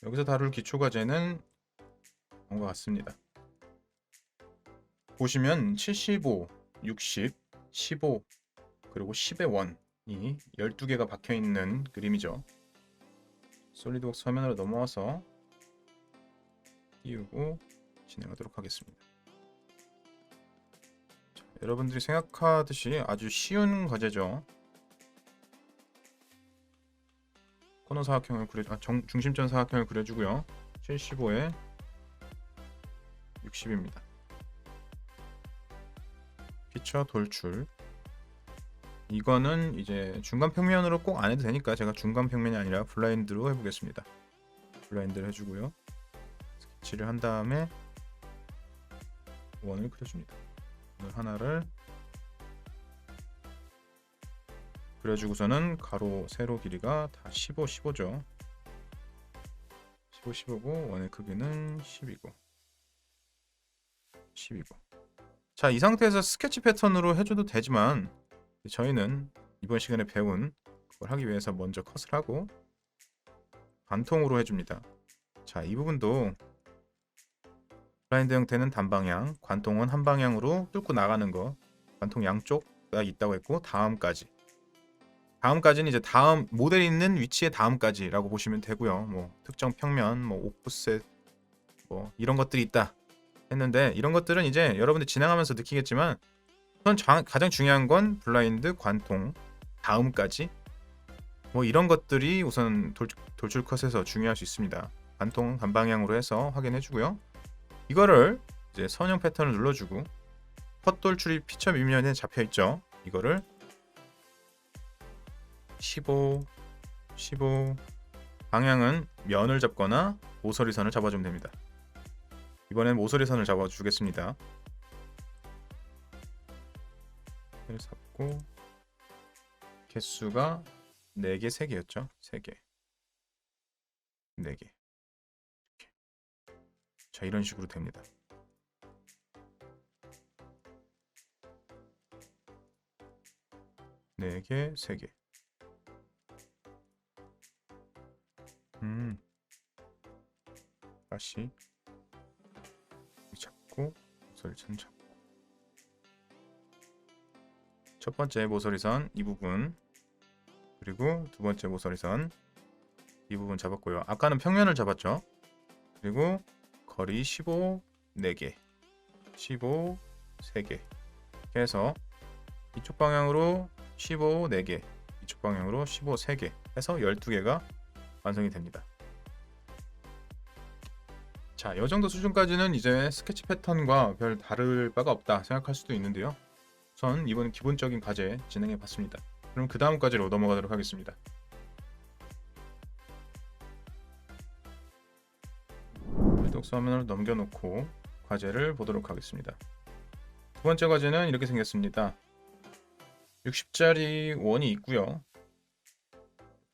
여기서 다룰 기초과제는 그런 것 같습니다. 보시면 75, 60, 15 그리고 10의 원이 12개가 박혀있는 그림이죠. 솔리드웍스 화면으로 넘어와서 띄우고 진행하도록 하겠습니다. 자, 여러분들이 생각하듯이 아주 쉬운 과제죠. 코너 사각형을 중심점 사각형을 그려주고요. 75에 60입니다. 피처 돌출. 이거는 이제 중간 평면으로 꼭 안 해도 되니까 제가 중간 평면이 아니라 블라인드로 해보겠습니다. 블라인드를 해주고요. 스케치를 한 다음에 원을 그려줍니다. 원을 하나를 그려주고서는 가로 세로 길이가 다 15, 15죠. 15, 15고 원의 크기는 10이고 10이고. 자, 이 상태에서 스케치 패턴으로 해줘도 되지만 저희는 이번 시간에 배운 그걸 하기 위해서 먼저 컷을 하고 반통으로 해줍니다. 자, 이 부분도 블라인드 형태는 단방향, 관통은 한 방향으로 뚫고 나가는 거. 관통 양쪽가 있다고 했고 다음까지는 이제 다음 모델이 있는 위치의 다음까지라고 보시면 되고요. 뭐 특정 평면, 뭐 오프셋, 뭐 이런 것들이 있다 했는데 이런 것들은 이제 여러분들 진행하면서 느끼겠지만 가장 중요한 건 블라인드, 관통, 다음까지 뭐 이런 것들이 우선 돌출 컷에서 중요할 수 있습니다. 관통 반방향으로 해서 확인해주고요. 이거를 이제 선형 패턴을 눌러주고 컷 돌출이 피처 밑면에 잡혀있죠. 이거를 15, 15 방향은 면을 잡거나 모서리선을 잡아주면 됩니다. 이번엔 모서리선을 잡아주겠습니다. 잡고 개수가 4개, 3개였죠. 3개, 4개. 이렇게. 자, 이런 식으로 됩니다. 네 개, 3개. 다시 잡고 모서리선 잡고 첫 번째 모서리선 이 부분 그리고 두 번째 모서리선 이 부분 잡았고요. 아까는 평면을 잡았죠. 그리고 거리 15 4개 15 3개 이렇게 해서 이쪽 방향으로 15 4개 이쪽 방향으로 15 3개 해서 12개가 완성이 됩니다. 자, 이 정도 수준까지는 이제 스케치 패턴과 별 다를 바가 없다 생각할 수도 있는데요. 전 이번 기본적인 과제 진행해 봤습니다. 그럼 그 다음 과제로 넘어가도록 하겠습니다. 독서 화면을 넘겨놓고 과제를 보도록 하겠습니다. 두 번째 과제는 이렇게 생겼습니다. 60짜리 원이 있고요.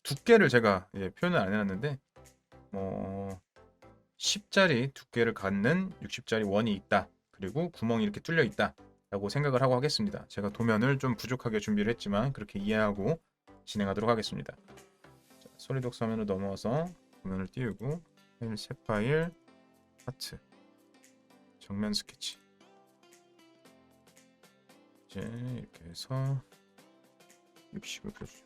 두께를 제가 표현을 안 해놨는데 10짜리 두께를 갖는 60짜리 원이 있다. 그리고 구멍이 이렇게 뚫려 있다 라고 생각을 하고 하겠습니다. 제가 도면을 좀 부족하게 준비를 했지만 그렇게 이해하고 진행하도록 하겠습니다. 자, 솔리드웍스 화면으로 넘어와서 도면을 띄우고 파일, 새 파일, 하트, 정면 스케치. 이제 이렇게 해서 60을 그려주죠.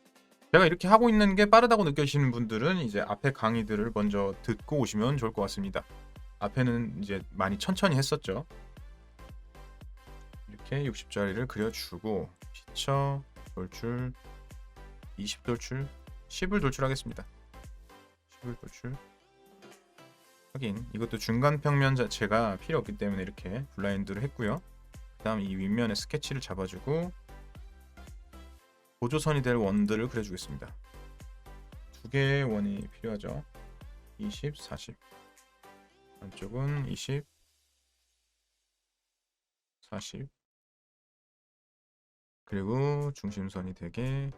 제가 이렇게 하고 있는 게 빠르다고 느껴지시는 분들은 이제 앞에 강의들을 먼저 듣고 오시면 좋을 것 같습니다. 앞에는 이제 많이 천천히 했었죠. 이렇게 60짜리를 그려주고 피처, 돌출, 20 돌출, 10을 돌출하겠습니다. 10을 돌출. 확인. 이것도 중간 평면 자체가 필요 없기 때문에 이렇게 블라인드를 했고요. 그 다음 이 윗면에 스케치를 잡아주고 보조선이 될 원들을 그려주겠습니다. 두 개의 원이 필요하죠. 20, 40. 안쪽은 20, 40. 그리고 중심선이 되게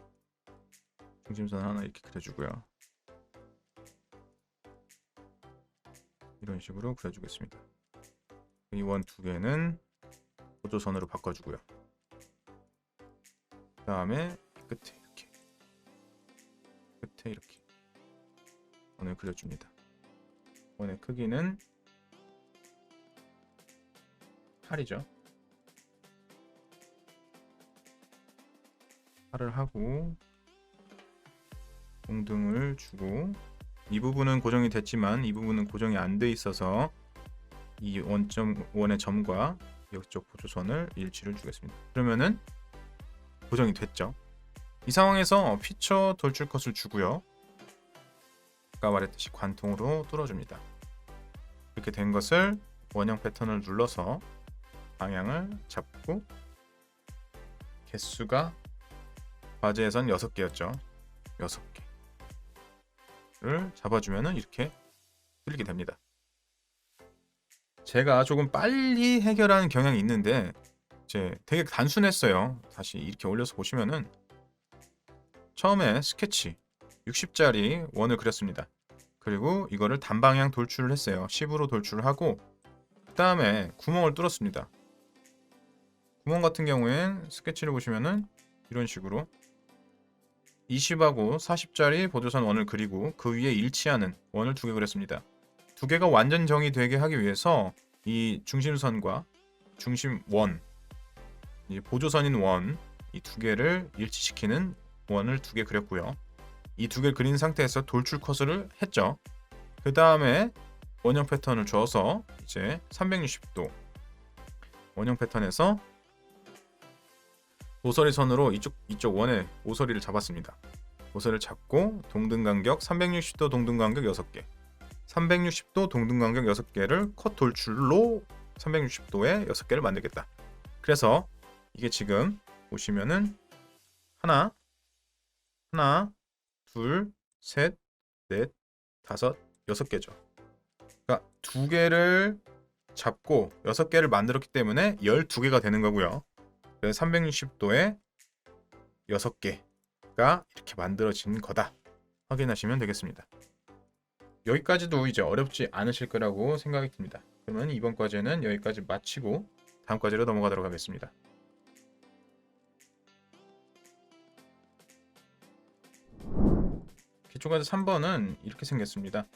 중심선 하나 이렇게 그려주고요. 이런 식으로 그려주겠습니다. 이 원 두 개는 보조선으로 바꿔주고요. 그 다음에 끝에 이렇게 원을 그려줍니다. 원의 크기는 8이죠. 8을 하고 동등을 주고, 이 부분은 고정이 됐지만 이 부분은 고정이 안 돼 있어서 이 원의 점과 이쪽 보조선을 일치를 주겠습니다. 그러면은 고정이 됐죠. 이 상황에서 피처 돌출 컷을 주고요. 아까 말했듯이 관통으로 뚫어줍니다. 이렇게 된 것을 원형 패턴을 눌러서 방향을 잡고, 개수가 과제에선 6개였죠. 6개를 잡아주면은 이렇게 뚫리게 됩니다. 제가 조금 빨리 해결하는 경향이 있는데 이제 되게 단순했어요. 다시 이렇게 올려서 보시면은 처음에 스케치 60짜리 원을 그렸습니다. 그리고 이거를 단방향 돌출을 했어요. 10으로 돌출을 하고, 그 다음에 구멍을 뚫었습니다. 구멍 같은 경우엔 스케치를 보시면은 이런 식으로 20하고 40짜리 보조선 원을 그리고 그 위에 일치하는 원을 2개 그렸습니다. 2개가 완전 정의되게 하기 위해서 이 중심선과 중심원, 이 보조선인 원, 이 2개를 일치시키는 원을 2개 그렸고요. 이 2개를 그린 상태에서 돌출 컷을 했죠. 그 다음에 원형 패턴을 줘서 이제 360도 원형 패턴에서 오서리 선으로 이쪽 원의 오서리를 잡았습니다. 오서리를 잡고 동등 간격 360도 동등 간격 6개, 360도 동등 간격 6개를 컷 돌출로 360도에 6개를 만들겠다. 그래서 이게 지금 보시면은 하나, 둘, 셋, 넷, 다섯, 6개죠. 그러니까 2개를 잡고 6개를 만들었기 때문에 12개가 되는 거고요. 그래서 360도에 6개가 이렇게 만들어진 거다 확인하시면 되겠습니다. 여기까지도 이제 어렵지 않으실 거라고 생각이 듭니다. 그러면 이번 과제는 여기까지 마치고 다음 과제로 넘어가도록 하겠습니다. 기초과제 3번은 이렇게 생겼습니다.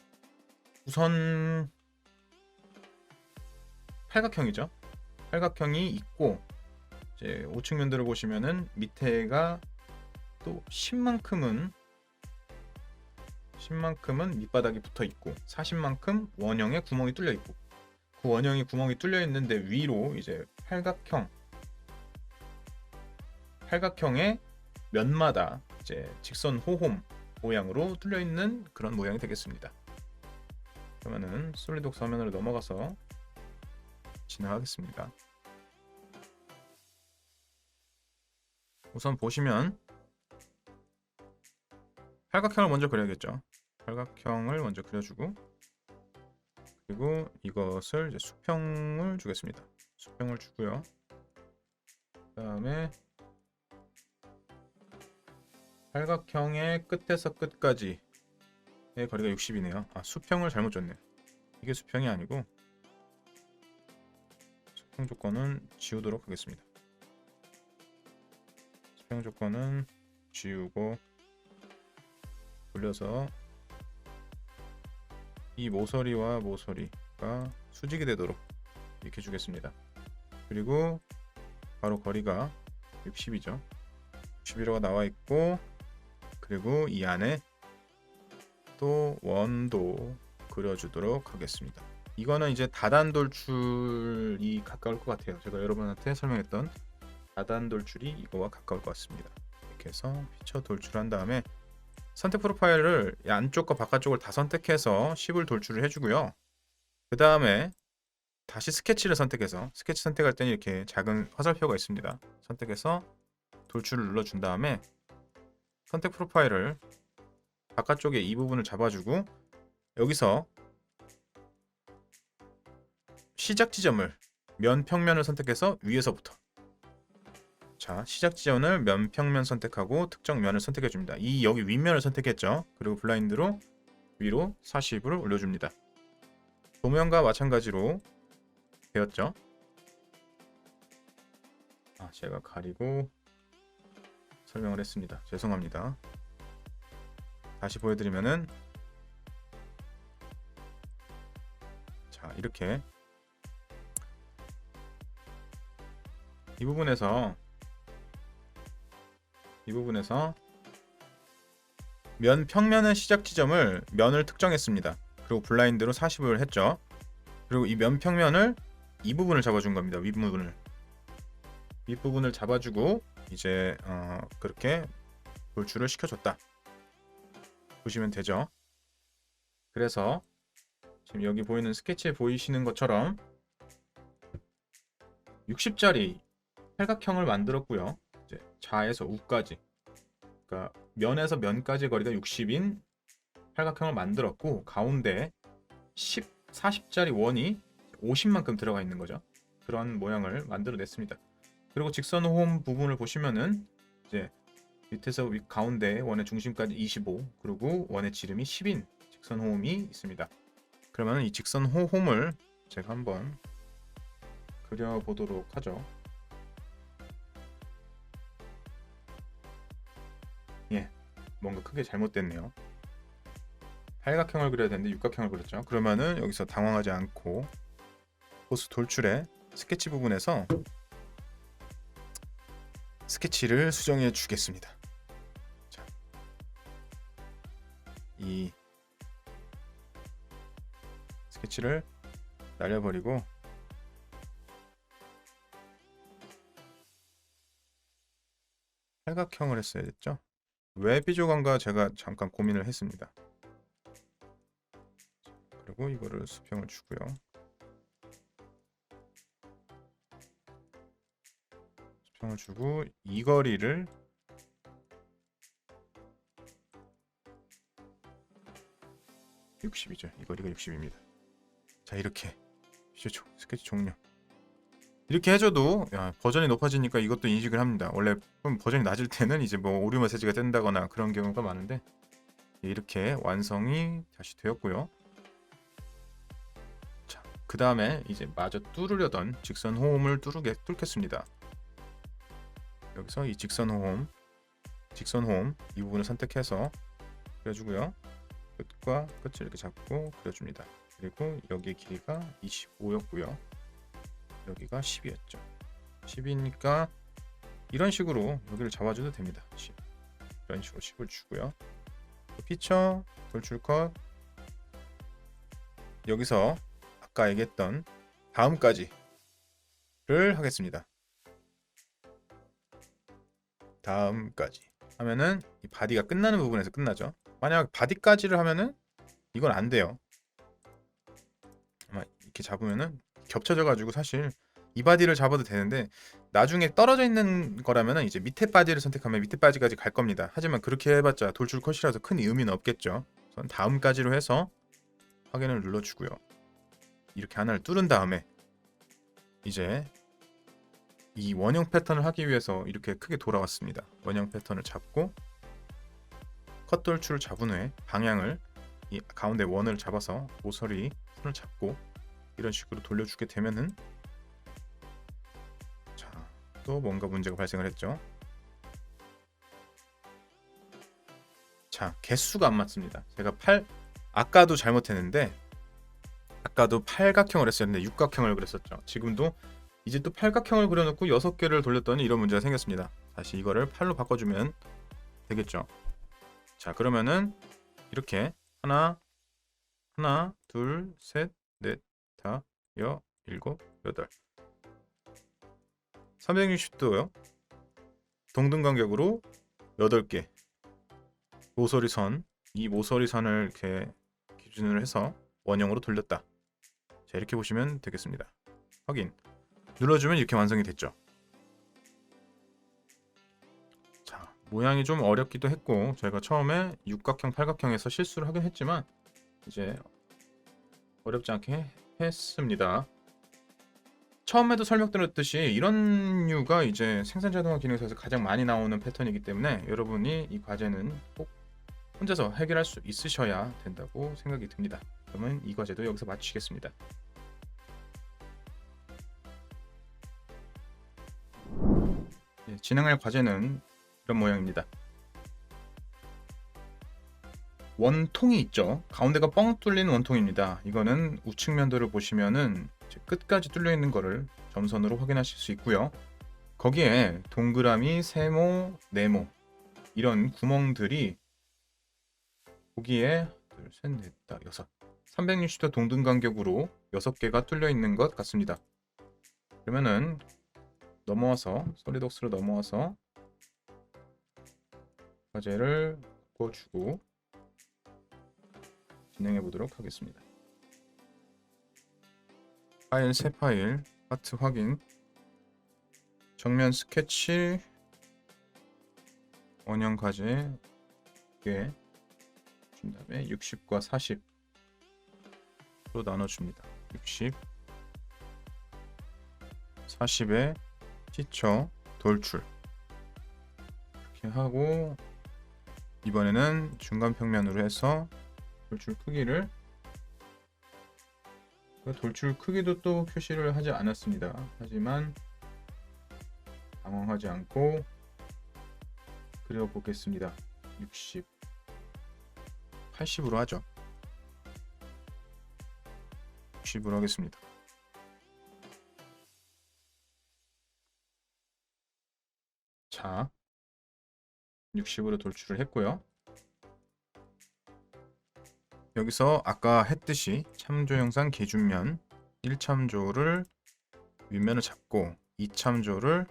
우선 팔각형이죠. 팔각형이 있고 이제 우측면들을 보시면은 밑에가 또 10만큼은 밑바닥이 붙어 있고 40만큼 원형에 구멍이 뚫려 있고, 그 원형이 구멍이 뚫려 있는데 위로 이제 팔각형의 면마다 이제 직선 호홈 모양으로 뚫려 있는 그런 모양이 되겠습니다. 그러면은 솔리드웍스 화면으로 넘어가서 진행하겠습니다. 우선 보시면 팔각형을 먼저 그려야겠죠. 팔각형을 먼저 그려주고, 그리고 이것을 이제 수평을 주겠습니다. 수평을 주고요. 그 다음에 팔각형의 끝에서 끝까지의 거리가 60이네요. 수평을 잘못 줬네요. 이게 수평이 아니고 수평 조건은 지우도록 하겠습니다. 수평 조건은 지우고 돌려서 이 모서리와 모서리가 수직이 되도록 이렇게 주겠습니다. 그리고 바로 거리가 60이죠. 61호가 나와 있고, 그리고 이 안에 또 원도 그려주도록 하겠습니다. 이거는 이제 다단 돌출이 가까울 것 같아요. 제가 여러분한테 설명했던 다단 돌출이 이거와 가까울 것 같습니다. 이렇게 해서 피처 돌출한 다음에 선택 프로파일을 안쪽과 바깥쪽을 다 선택해서 10을 돌출을 해주고요. 그 다음에 다시 스케치를 선택해서, 스케치 선택할 때는 이렇게 작은 화살표가 있습니다. 선택해서 돌출을 눌러준 다음에 선택 프로파일을 바깥쪽에 이 부분을 잡아주고, 여기서 시작 지점을 면평면을 선택해서 위에서부터, 자, 시작 지점을 면평면 선택하고 특정 면을 선택해 줍니다. 여기 윗면을 선택했죠. 그리고 블라인드로 위로 40을 올려줍니다. 도면과 마찬가지로 되었죠. 제가 가리고 설명을 했습니다. 죄송합니다. 다시 보여드리면은 자, 이렇게 이 부분에서 면 평면의 시작 지점을 면을 특정했습니다. 그리고 블라인드로 40을 했죠. 그리고 이 면 평면을 이 부분을 잡아준 겁니다. 윗부분을 잡아주고 이제 그렇게 돌출을 시켜줬다 보시면 되죠. 그래서 지금 여기 보이는 스케치에 보이시는 것처럼 60짜리 팔각형을 만들었고요. 이제 좌에서 우까지, 그러니까 면에서 면까지 거리가 60인 팔각형을 만들었고, 가운데 40짜리 원이 50만큼 들어가 있는 거죠. 그런 모양을 만들어냈습니다. 그리고 직선 호흡 부분을 보시면은 이제 밑에서 가운데 원의 중심까지 25, 그리고 원의 지름이 10인 직선 호흡이 있습니다. 그러면 이 직선 호흡을 제가 한번 그려보도록 하죠. 예, 뭔가 크게 잘못됐네요. 팔각형을 그려야 되는데 육각형을 그렸죠. 그러면은 여기서 당황하지 않고 호스 돌출의 스케치 부분에서 스케치를 수정해 주겠습니다. 자, 이 스케치를 날려버리고 팔각형을 했어야 됐죠. 왜 비조감과 제가 잠깐 고민을 했습니다. 그리고 이거를 수평을 주고요. 수평을 주고 이 거리를 60이죠. 이 거리가 60입니다. 자, 이렇게 스케치 종료. 이렇게 해줘도 버전이 높아지니까 이것도 인식을 합니다. 원래 버전이 낮을 때는 이제 뭐 오류 메시지가 뜬다거나 그런 경우가 많은데, 이렇게 완성이 다시 되었고요. 자, 그 다음에 이제 마저 뚫으려던 직선 호흡을 뚫겠습니다. 여기서 이 직선 호흡 이 부분을 선택해서 그려주고요. 끝과 끝을 이렇게 잡고 그려줍니다. 그리고 여기의 길이가 25였고요. 여기가 10이었죠. 10이니까 이런 식으로 여기를 잡아줘도 됩니다. 10. 이런 식으로 10을 주고요. 피처, 돌출 컷, 여기서 아까 얘기했던 다음까지를 하겠습니다. 다음까지 하면은 이 바디가 끝나는 부분에서 끝나죠. 만약 바디까지를 하면은 이건 안 돼요. 아마 이렇게 잡으면은 겹쳐져 가지고 사실 이 바디를 잡아도 되는데, 나중에 떨어져 있는 거라면은 이제 밑에 바디를 선택하면 밑에 바디까지 갈 겁니다. 하지만 그렇게 해봤자 돌출 컷이라서 큰 의미는 없겠죠. 우선 다음까지로 해서 확인을 눌러주고요. 이렇게 하나를 뚫은 다음에 이제 이 원형 패턴을 하기 위해서 이렇게 크게 돌아왔습니다. 원형 패턴을 잡고 컷 돌출을 잡은 후에 방향을 이 가운데 원을 잡아서 모서리 손을 잡고 이런 식으로 돌려주게 되면은, 자, 또 뭔가 문제가 발생을 했죠. 자, 개수가 안 맞습니다. 제가 아까도 잘못했는데, 아까도 팔각형을 했었는데 육각형을 그렸었죠. 지금도 이제 또 팔각형을 그려놓고 6개를 돌렸더니 이런 문제가 생겼습니다. 다시 이거를 8로 바꿔주면 되겠죠. 자, 그러면은 이렇게 하나, 둘, 셋, 넷, 다, 여, 일곱, 여덟, 360도요. 동등 간격으로 8개 모서리선, 이 모서리선을 이렇게 기준으로 해서 원형으로 돌렸다. 자, 이렇게 보시면 되겠습니다. 확인 눌러주면 이렇게 완성이 됐죠. 자, 모양이 좀 어렵기도 했고 제가 처음에 육각형, 팔각형에서 실수를 하긴 했지만 이제 어렵지 않게 했습니다. 처음에도 설명드렸듯이 이런 류가 이제 생산자동화 기능서에서 가장 많이 나오는 패턴이기 때문에 여러분이 이 과제는 꼭 혼자서 해결할 수 있으셔야 된다고 생각이 듭니다. 그러면 이 과제도 여기서 마치겠습니다. 진행할 과제는 이런 모양입니다. 원통이 있죠. 가운데가 뻥 뚫린 원통입니다. 이거는 우측 면도를 보시면은 끝까지 뚫려 있는 거를 점선으로 확인하실 수 있고요. 거기에 동그라미, 세모, 네모 이런 구멍들이 거기에 둘, 셋, 넷, 다, 여섯 360도 동등 간격으로 6개가 뚫려 있는 것 같습니다. 그러면은 넘어와서 솔리드웍스로 넘어와서 과제를 바꿔주고 진행해 보도록 하겠습니다. 파일 새 파일 파트 확인 정면 스케치 원형 과제 개 준 다음에 60과 40로 나눠줍니다. 60 40에 티처 돌출 이렇게 하고 이번에는 중간 평면으로 해서 돌출 크기를 돌출 크기도 또 표시를 하지 않았습니다. 하지만 당황하지 않고 그려 보겠습니다. 60 80으로 하죠. 60으로 하겠습니다. 자, 60으로 돌출을 했고요. 여기서 아까 했듯이 참조 영상 기준면 1참조를 윗면을 잡고 2참조를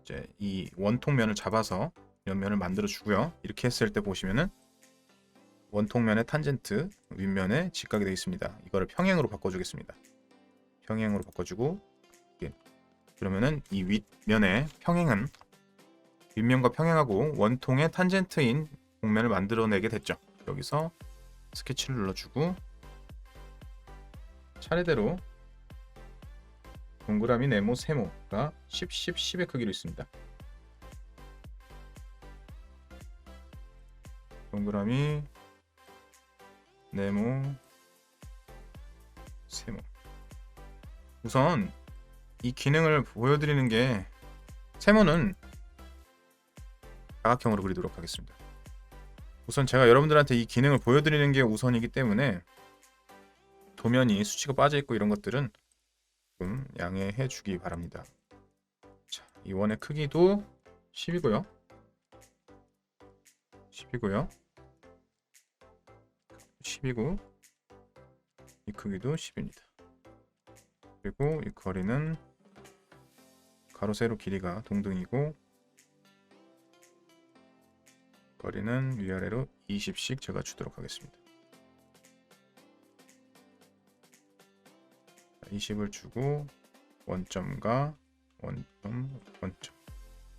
이제 이 원통면을 잡아서 옆면을 만들어 주고요. 이렇게 했을 때 보시면은 원통면의 탄젠트 윗면에 직각이 되어 있습니다. 이거를 평행으로 바꿔주겠습니다. 평행으로 바꿔주고 그러면은 이 윗면의 평행은 윗면과 평행하고 원통의 탄젠트인 곡면을 만들어내게 됐죠. 여기서 스케치를 눌러주고 차례대로 동그라미, 네모, 세모가 10, 10, 10의 크기로 있습니다. 동그라미, 네모, 세모. 우선 이 기능을 보여드리는 게 세모는 사각형으로 그리도록 하겠습니다. 우선 제가 여러분들한테 이 기능을 보여드리는 게 우선이기 때문에 도면이 수치가 빠져있고 이런 것들은 좀 양해해 주기 바랍니다. 자, 이 원의 크기도 10이고요. 10이고요. 10이고 이 크기도 10입니다. 그리고 이 거리는 가로 세로 길이가 동등이고 거리는 위아래로 20씩 제가 주도록 하겠습니다. 20을 주고 원점과 원점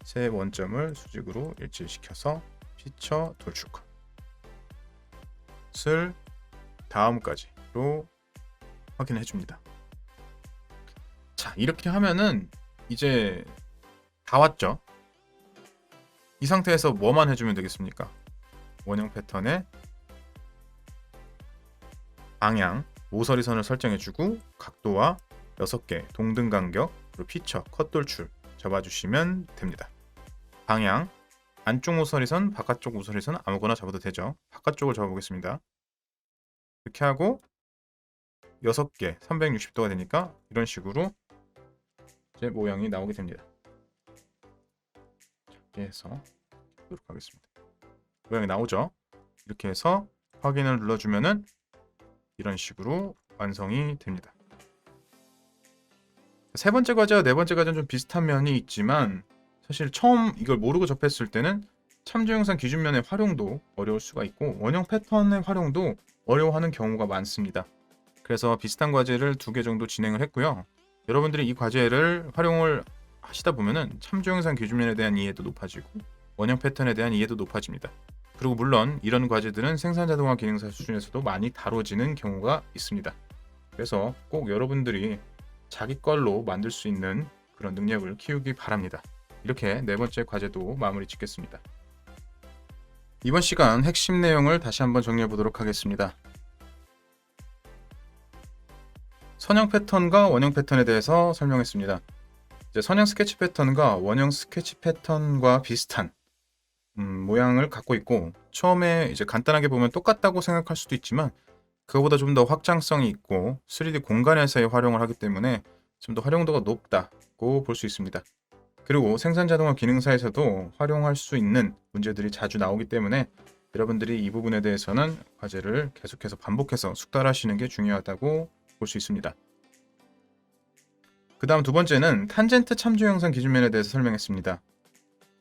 세 원점을 수직으로 일치시켜서 피처 돌출컷을 다음까지로 확인해 줍니다. 자, 이렇게 하면은 이제 다 왔죠. 이 상태에서 뭐만 해주면 되겠습니까? 원형 패턴의 방향, 모서리선을 설정해주고 각도와 6개 동등 간격, 그리고 피처, 컷 돌출 잡아주시면 됩니다. 방향, 안쪽 모서리선, 바깥쪽 모서리선 아무거나 잡아도 되죠. 바깥쪽을 잡아보겠습니다. 이렇게 하고 6개, 360도가 되니까 이런 식으로 이제 모양이 나오게 됩니다. 이렇게 해서 보도록 하겠습니다. 모양이 나오죠? 이렇게 해서 확인을 눌러주면은 이런 식으로 완성이 됩니다. 세 번째 과제와 네 번째 과제는 좀 비슷한 면이 있지만 사실 처음 이걸 모르고 접했을 때는 참조 영상 기준면의 활용도 어려울 수가 있고 원형 패턴의 활용도 어려워하는 경우가 많습니다. 그래서 비슷한 과제를 2개 정도 진행을 했고요. 여러분들이 이 과제를 활용을 하시다 보면은 참조 영상 기준면에 대한 이해도 높아지고 원형 패턴에 대한 이해도 높아집니다. 그리고 물론 이런 과제들은 생산자동화 기능사 수준에서도 많이 다뤄지는 경우가 있습니다. 그래서 꼭 여러분들이 자기 걸로 만들 수 있는 그런 능력을 키우기 바랍니다. 이렇게 네 번째 과제도 마무리 짓겠습니다. 이번 시간 핵심 내용을 다시 한번 정리해 보도록 하겠습니다. 선형 패턴과 원형 패턴에 대해서 설명했습니다. 이제 선형 스케치 패턴과 원형 스케치 패턴과 비슷한 모양을 갖고 있고, 처음에 이제 간단하게 보면 똑같다고 생각할 수도 있지만 그거보다 좀 더 확장성이 있고 3D 공간에서의 활용을 하기 때문에 좀 더 활용도가 높다고 볼 수 있습니다. 그리고 생산 자동화 기능사에서도 활용할 수 있는 문제들이 자주 나오기 때문에 여러분들이 이 부분에 대해서는 과제를 계속해서 반복해서 숙달하시는 게 중요하다고 볼 수 있습니다. 그 다음 두 번째는 탄젠트 참조 영상 기준면에 대해서 설명했습니다.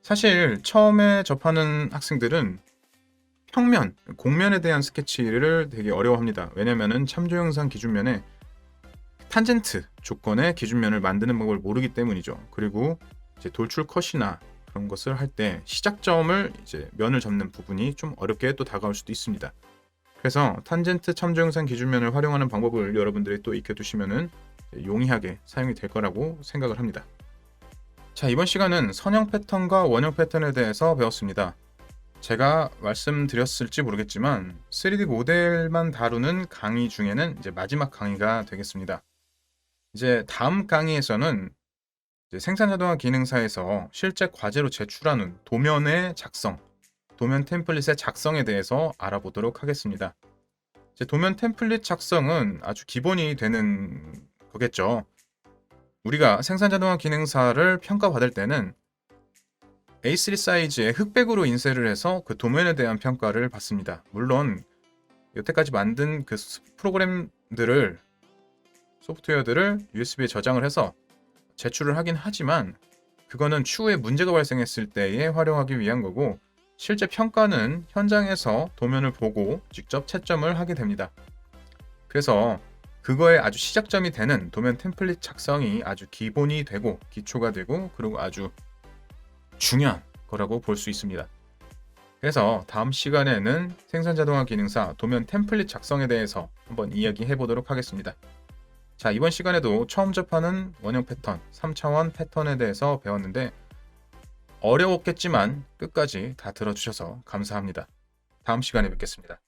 사실 처음에 접하는 학생들은 평면, 공면에 대한 스케치를 되게 어려워합니다. 왜냐면은 참조 영상 기준면에 탄젠트 조건의 기준면을 만드는 방법을 모르기 때문이죠. 그리고 이제 돌출 컷이나 그런 것을 할 때 시작점을 이제 면을 접는 부분이 좀 어렵게 또 다가올 수도 있습니다. 그래서 탄젠트 참조 영상 기준면을 활용하는 방법을 여러분들이 또 익혀두시면은 용이하게 사용이 될 거라고 생각을 합니다. 자, 이번 시간은 선형 패턴과 원형 패턴에 대해서 배웠습니다. 제가 말씀드렸을지 모르겠지만 3D 모델만 다루는 강의 중에는 이제 마지막 강의가 되겠습니다. 이제 다음 강의에서는 이제 생산자동화 기능사에서 실제 과제로 제출하는 도면의 작성, 도면 템플릿의 작성에 대해서 알아보도록 하겠습니다. 이제 도면 템플릿 작성은 아주 기본이 되는 거겠죠. 우리가 생산자동화 기능사를 평가받을 때는 A3 사이즈의 흑백으로 인쇄를 해서 그 도면에 대한 평가를 받습니다. 물론 여태까지 만든 그 프로그램들을, 소프트웨어들을 USB에 저장을 해서 제출을 하긴 하지만 그거는 추후에 문제가 발생했을 때에 활용하기 위한 거고, 실제 평가는 현장에서 도면을 보고 직접 채점을 하게 됩니다. 그래서 그거의 아주 시작점이 되는 도면 템플릿 작성이 아주 기본이 되고 기초가 되고 그리고 아주 중요한 거라고 볼 수 있습니다. 그래서 다음 시간에는 생산자동화 기능사 도면 템플릿 작성에 대해서 한번 이야기해 보도록 하겠습니다. 자, 이번 시간에도 처음 접하는 원형 패턴, 3차원 패턴에 대해서 배웠는데 어려웠겠지만 끝까지 다 들어주셔서 감사합니다. 다음 시간에 뵙겠습니다.